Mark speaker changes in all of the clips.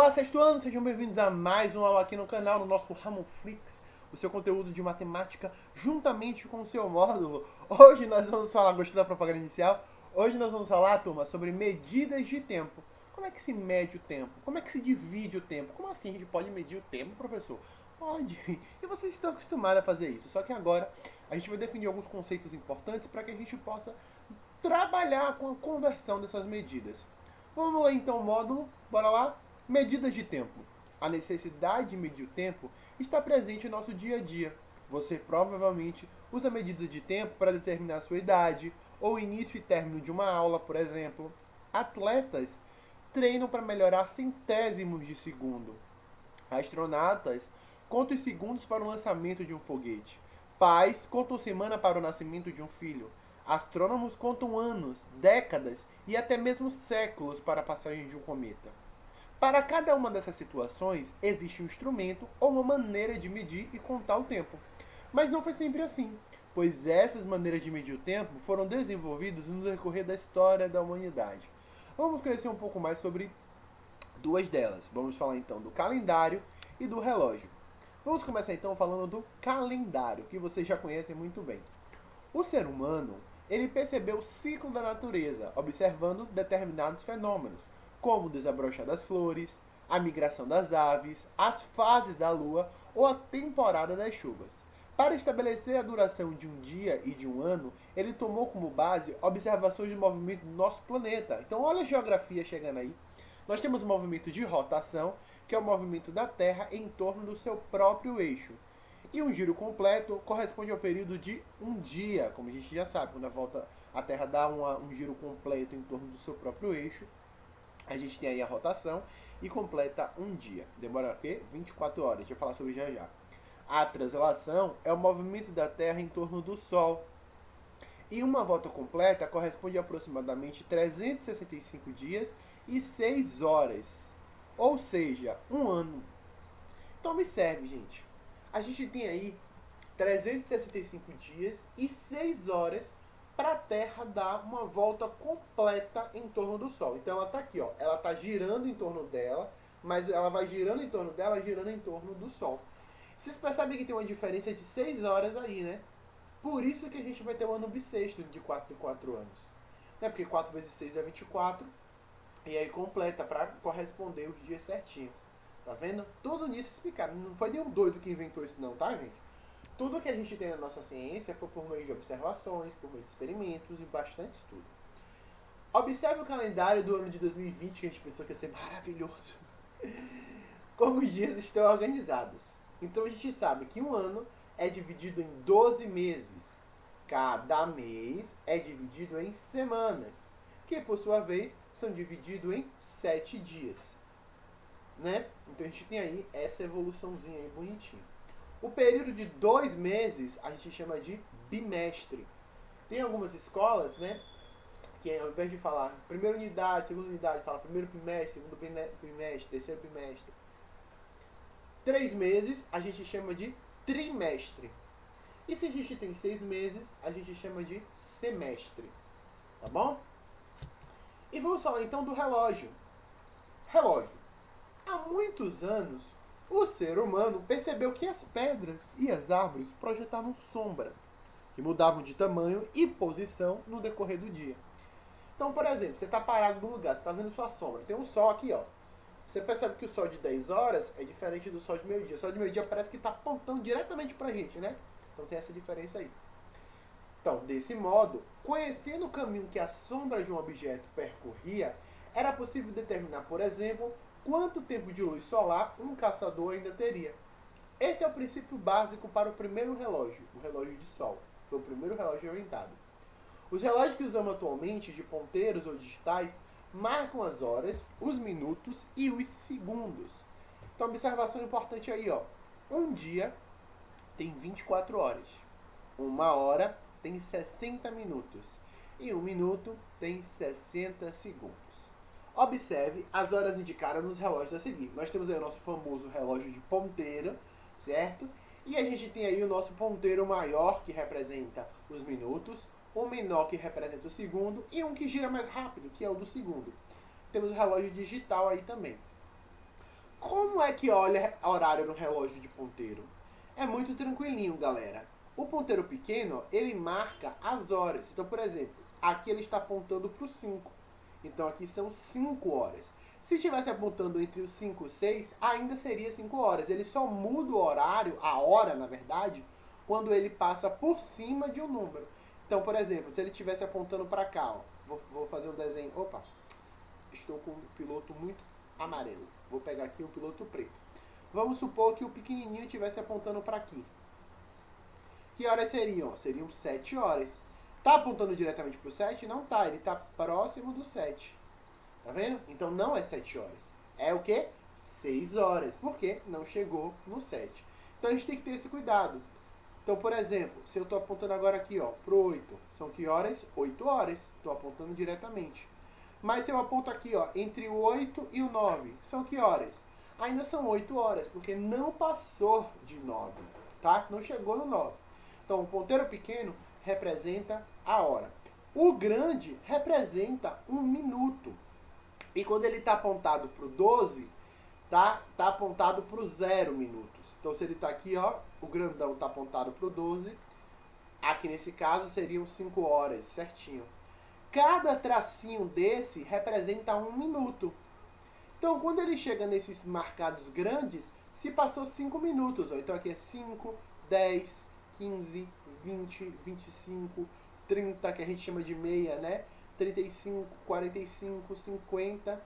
Speaker 1: Olá, sexto ano, sejam bem-vindos a mais uma aula aqui no canal, no nosso Ramonflix, o seu conteúdo de matemática juntamente com o seu módulo. Hoje nós vamos falar, gostou da propaganda inicial? Hoje nós vamos falar, turma, sobre medidas de tempo. Como é que se mede o tempo? Como é que se divide o tempo? Como assim a gente pode medir o tempo, professor? Pode. E vocês estão acostumados a fazer isso. Só que agora a gente vai definir alguns conceitos importantes para que a gente possa trabalhar com a conversão dessas medidas. Vamos lá então o módulo, bora lá? Medidas de tempo. A necessidade de medir o tempo está presente em nosso dia a dia. Você provavelmente usa medidas de tempo para determinar a sua idade, ou início e término de uma aula, por exemplo. Atletas treinam para melhorar centésimos de segundo. Astronautas contam os segundos para o lançamento de um foguete. Pais contam semana para o nascimento de um filho. Astrônomos contam anos, décadas e até mesmo séculos para a passagem de um cometa. Para cada uma dessas situações, existe um instrumento ou uma maneira de medir e contar o tempo. Mas não foi sempre assim, pois essas maneiras de medir o tempo foram desenvolvidas no decorrer da história da humanidade. Vamos conhecer um pouco mais sobre duas delas. Vamos falar então do calendário e do relógio. Vamos começar então falando do calendário, que vocês já conhecem muito bem. O ser humano, ele percebeu o ciclo da natureza, observando determinados fenômenos, como o desabrochar das flores, a migração das aves, as fases da lua ou a temporada das chuvas. Para estabelecer a duração de um dia e de um ano, ele tomou como base observações do movimento do nosso planeta. Então, olha a geografia chegando aí. Nós temos o movimento de rotação, que é o movimento da Terra em torno do seu próprio eixo. E um giro completo corresponde ao período de um dia, como a gente já sabe, quando a Terra dá um giro completo em torno do seu próprio eixo, a gente tem aí a rotação e completa um dia. Demora o quê? 24 horas. Deixa eu falar sobre já já. A translação é o movimento da Terra em torno do Sol. E uma volta completa corresponde a aproximadamente 365 dias e 6 horas. Ou seja, um ano. Então observe, gente. A gente tem aí 365 dias e 6 horas para a Terra dar uma volta completa em torno do Sol. Então ela está aqui, ó, ela está girando em torno dela, mas ela vai girando em torno dela, girando em torno do Sol. Vocês percebem que tem uma diferença de 6 horas aí, né? Por isso que a gente vai ter um ano bissexto de 4 em 4 anos. Né? Porque 4 vezes 6 é 24, e aí completa para corresponder os dias certinhos. Tá vendo? Tudo nisso explicado. Não foi nenhum doido que inventou isso não, tá, gente? Tudo que a gente tem na nossa ciência foi por meio de observações, por meio de experimentos e bastante estudo. Observe o calendário do ano de 2020, que a gente pensou que ia ser maravilhoso. Como os dias estão organizados. Então a gente sabe que um ano é dividido em 12 meses. Cada mês é dividido em semanas, que por sua vez são divididos em 7 dias. Né? Então a gente tem aí essa evoluçãozinha aí bonitinha. O período de 2 meses a gente chama de bimestre. Tem algumas escolas, né, que ao invés de falar primeira unidade, segunda unidade, fala primeiro bimestre, segundo bimestre, terceiro bimestre. 3 meses a gente chama de trimestre. E se a gente tem 6 meses, a gente chama de semestre. Tá bom? E vamos falar então do relógio. Relógio. Há muitos anos, o ser humano percebeu que as pedras e as árvores projetavam sombra, que mudavam de tamanho e posição no decorrer do dia. Então, por exemplo, você está parado no lugar, você está vendo sua sombra. Tem um sol aqui, ó. Você percebe que o sol de 10 horas é diferente do sol de meio-dia. O sol de meio-dia parece que está apontando diretamente para a gente, né? Então tem essa diferença aí. Então, desse modo, conhecendo o caminho que a sombra de um objeto percorria, era possível determinar, por exemplo, quanto tempo de luz solar um caçador ainda teria. Esse é o princípio básico para o primeiro relógio, o relógio de sol. Foi o primeiro relógio orientado. Os relógios que usamos atualmente, de ponteiros ou digitais, marcam as horas, os minutos e os segundos. Então, observação importante aí, ó. Um dia tem 24 horas. Uma hora tem 60 minutos. E um minuto tem 60 segundos. Observe as horas indicadas nos relógios a seguir. Nós temos aí o nosso famoso relógio de ponteiro, certo? E a gente tem aí o nosso ponteiro maior, que representa os minutos, o menor, que representa o segundo, e um que gira mais rápido, que é o do segundo. Temos o relógio digital aí também. Como é que olha horário no relógio de ponteiro? É muito tranquilinho, galera. O ponteiro pequeno, ele marca as horas. Então, por exemplo, aqui ele está apontando para o 5. Então, aqui são 5 horas. Se estivesse apontando entre os 5 e 6, ainda seria 5 horas. Ele só muda o horário, a hora, na verdade, quando ele passa por cima de um número. Então, por exemplo, se ele estivesse apontando para cá, ó, vou fazer um desenho. Opa, estou com um piloto muito amarelo. Vou pegar aqui um piloto preto. Vamos supor que o pequenininho estivesse apontando para aqui. Que horas seriam? Seriam 7 horas. Tá apontando diretamente para o 7? Não tá, ele está próximo do 7. Tá vendo? Então não é 7 horas. É o quê? 6 horas. Por quê? Não chegou no 7. Então a gente tem que ter esse cuidado. Então, por exemplo, se eu estou apontando agora aqui, ó, pro 8, são que horas? 8 horas. Estou apontando diretamente. Mas se eu aponto aqui, ó, entre o 8 e o 9, são que horas? Ainda são 8 horas, porque não passou de 9, tá? Não chegou no 9. Então, o ponteiro pequeno representa a hora. O grande representa um minuto. E quando ele está apontado para o 12, tá apontado para o 0 minutos. Então, se ele está aqui, ó, o grandão está apontado para o 12. Aqui nesse caso seriam 5 horas, certinho. Cada tracinho desse representa 1 minuto. Então, quando ele chega nesses marcados grandes, se passou 5 minutos. Ó. Então, aqui é 5, 10, 15, 20, 25, 30, que a gente chama de meia, né? 35, 45, 50.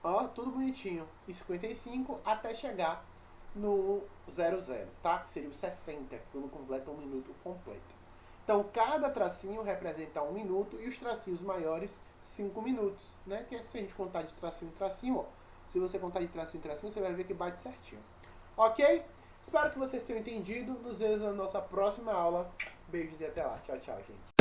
Speaker 1: Ó, tudo bonitinho. E 55 até chegar no 00, tá? Que seria o 60, quando completa um minuto completo. Então, cada tracinho representa 1 minuto e os tracinhos maiores, 5 minutos, né? Que é se a gente contar de tracinho em tracinho, ó. Se você contar de tracinho em tracinho, você vai ver que bate certinho. Ok? Espero que vocês tenham entendido. Nos vemos na nossa próxima aula. Beijos e até lá. Tchau, tchau, gente.